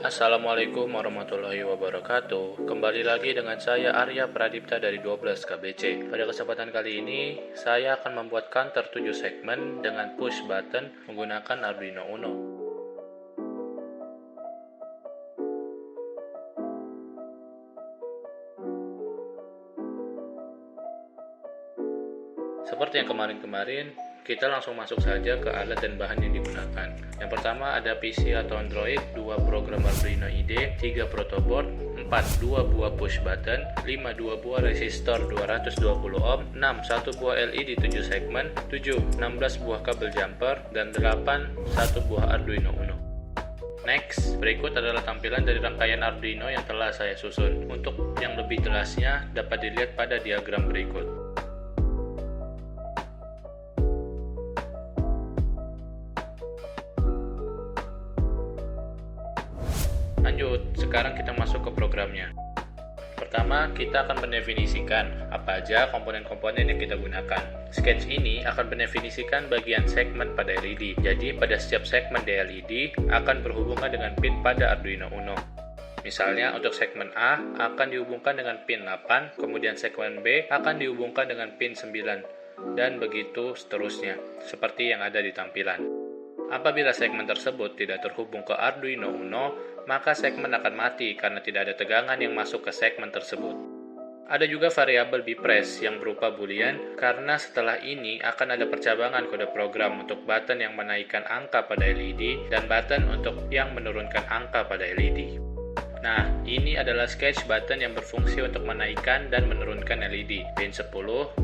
Assalamualaikum warahmatullahi wabarakatuh. Kembali lagi dengan saya Arya Pradipta dari 12 KBC. Pada kesempatan kali ini, saya akan membuat counter 7 segmen dengan push button menggunakan Arduino Uno. Seperti yang kemarin-kemarin, kita langsung masuk saja ke alat dan bahan yang digunakan. Yang pertama ada PC atau Android, 2 program Arduino IDE, 3 protoboard, 4 2 buah push button, 5 2 buah resistor 220 ohm, 6 1 buah LED 7 segmen, 7 16 buah kabel jumper, dan 8 1 buah Arduino Uno. Next, berikut adalah tampilan dari rangkaian Arduino yang telah saya susun. Untuk yang lebih jelasnya dapat dilihat pada diagram berikut. Lanjut, sekarang kita masuk ke programnya. Pertama, kita akan mendefinisikan apa aja komponen-komponen yang kita gunakan. Sketch ini akan mendefinisikan bagian segmen pada LED. Jadi, pada setiap segmen di LED akan berhubungan dengan pin pada Arduino Uno. Misalnya, untuk segmen A akan dihubungkan dengan pin 8, kemudian segmen B akan dihubungkan dengan pin 9, dan begitu seterusnya, seperti yang ada di tampilan. Apabila segmen tersebut tidak terhubung ke Arduino Uno, maka segmen akan mati karena tidak ada tegangan yang masuk ke segmen tersebut. Ada juga variabel bpress yang berupa boolean, karena setelah ini akan ada percabangan kode program untuk button yang menaikkan angka pada LED dan button untuk yang menurunkan angka pada LED. Nah, ini adalah sketch button yang berfungsi untuk menaikkan dan menurunkan LED. Pin 10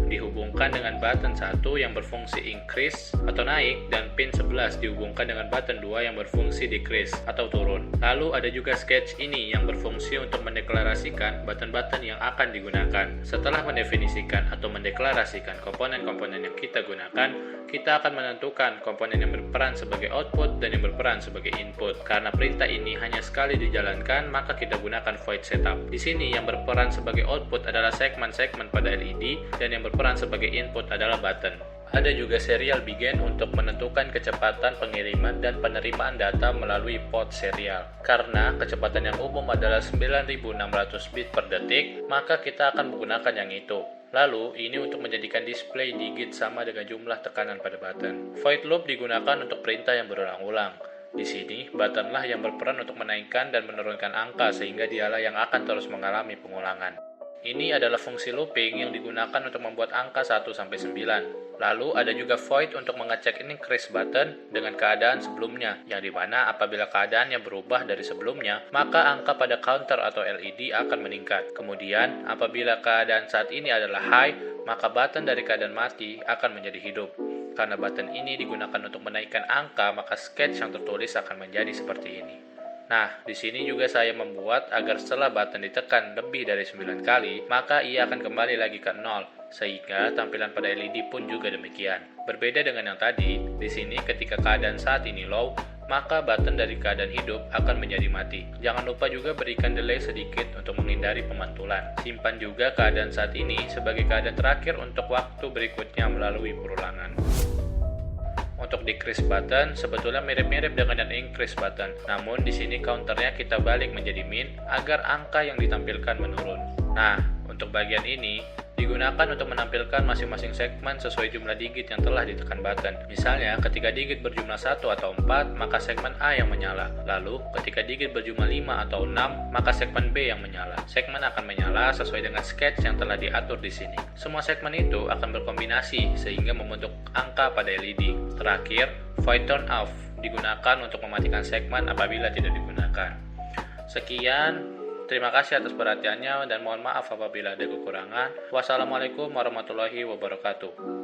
dihubungkan dengan button 1 yang berfungsi increase atau naik, dan pin 11 dihubungkan dengan button 2 yang berfungsi decrease atau turun. Lalu ada juga sketch ini yang berfungsi untuk mendeklarasikan button-button yang akan digunakan. Setelah mendefinisikan atau mendeklarasikan komponen-komponen yang kita gunakan, kita akan menentukan komponen yang berperan sebagai output dan yang berperan sebagai input. Karena perintah ini hanya sekali dijalankan, maka kita gunakan void setup. Di sini yang berperan sebagai output adalah segmen-segmen pada LED dan yang berperan sebagai input adalah button. Ada juga serial begin untuk menentukan kecepatan pengiriman dan penerimaan data melalui port serial. Karena kecepatan yang umum adalah 9600 bit per detik, maka kita akan menggunakan yang itu. Lalu, ini untuk menjadikan display digit sama dengan jumlah tekanan pada button. Void loop digunakan untuk perintah yang berulang-ulang. Di sini, buttonlah yang berperan untuk menaikkan dan menurunkan angka sehingga dialah yang akan terus mengalami pengulangan. Ini adalah fungsi looping yang digunakan untuk membuat angka 1-9. Lalu ada juga void untuk mengecek increase button dengan keadaan sebelumnya, yang dimana apabila keadaannya berubah dari sebelumnya, maka angka pada counter atau LED akan meningkat. Kemudian, apabila keadaan saat ini adalah high, maka button dari keadaan mati akan menjadi hidup. Karena button ini digunakan untuk menaikkan angka, maka sketch yang tertulis akan menjadi seperti ini. Nah, di sini juga saya membuat agar setelah button ditekan lebih dari 9 kali, maka ia akan kembali lagi ke 0, sehingga tampilan pada LED pun juga demikian. Berbeda dengan yang tadi, di sini ketika keadaan saat ini low, maka button dari keadaan hidup akan menjadi mati. Jangan lupa juga berikan delay sedikit untuk menghindari pemantulan. Simpan juga keadaan saat ini sebagai keadaan terakhir untuk waktu berikutnya melalui perulangan. Untuk decrease button sebetulnya mirip-mirip dengan yang increase button, namun di sini counternya kita balik menjadi min agar angka yang ditampilkan menurun. Nah, untuk bagian ini digunakan untuk menampilkan masing-masing segmen sesuai jumlah digit yang telah ditekan button. Misalnya, ketika digit berjumlah 1 atau 4, maka segmen A yang menyala. Lalu, ketika digit berjumlah 5 atau 6, maka segmen B yang menyala. Segmen akan menyala sesuai dengan sketch yang telah diatur di sini. Semua segmen itu akan berkombinasi sehingga membentuk angka pada LED. Terakhir, void turn off digunakan untuk mematikan segmen apabila tidak digunakan. Sekian. Terima kasih atas perhatiannya dan mohon maaf apabila ada kekurangan. Wassalamualaikum warahmatullahi wabarakatuh.